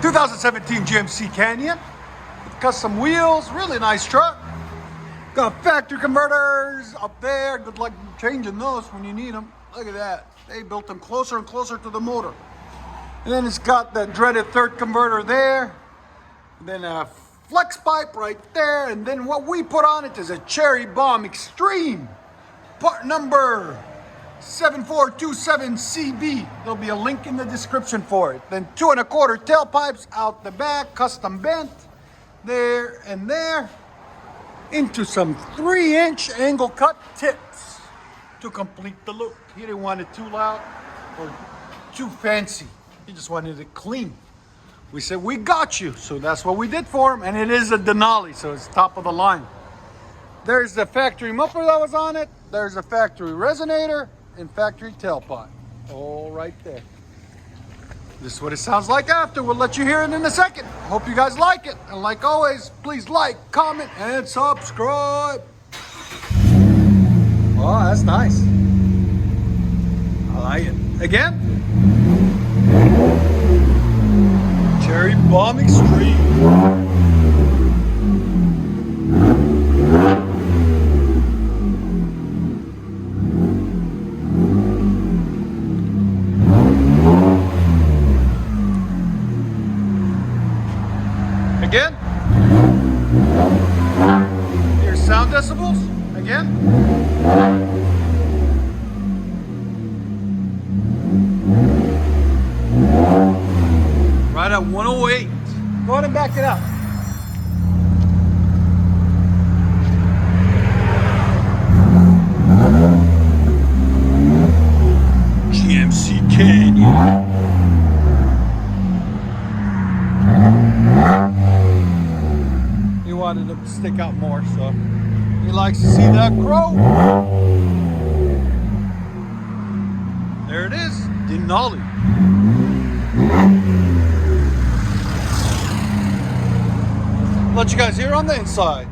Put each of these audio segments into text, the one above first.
2017 GMC Canyon with custom wheels, really nice truck. Got factory converters up there. Good luck changing those when you need them. Look at that. They built them closer and closer to the motor. And then it's got that dreaded third converter there. And then a flex pipe right there. And then what we put on it is a Cherry Bomb Extreme. Part number 7427CB. There'll be a link in the description for it. Then 2 1/4 tailpipes out the back, custom bent there and there, into some 3-inch angle cut tips to complete the look. He didn't want it too loud or too fancy. He just wanted it clean. We said, we got you. So that's what we did for him. And it is a Denali, so it's top of the line. There's the factory muffler that was on it. There's a factory resonator and factory tailpipe. All right there. This is what it sounds like after. We'll let you hear it in a second. Hope you guys like it. And like always, please like, comment, and subscribe. Oh, that's nice. I like it. Again. Cherry Bomb Extreme. Again. Your sound decibels. Again. Right at 108. Go ahead and back it up. GMC Canyon. He wanted to stick out more, so he likes to see that crow. There it is, Denali. Let you guys hear on the inside.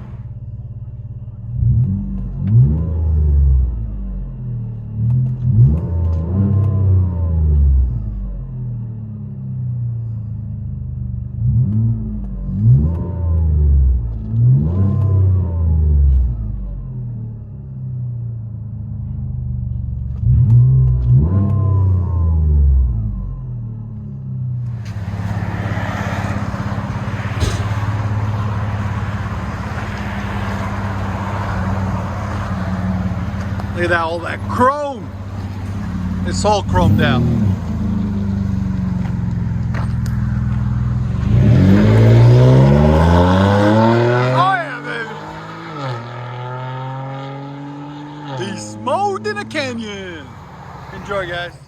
Look at that, all that chrome. It's all chromed out. Oh yeah, baby. Beast mode in a canyon. Enjoy, guys.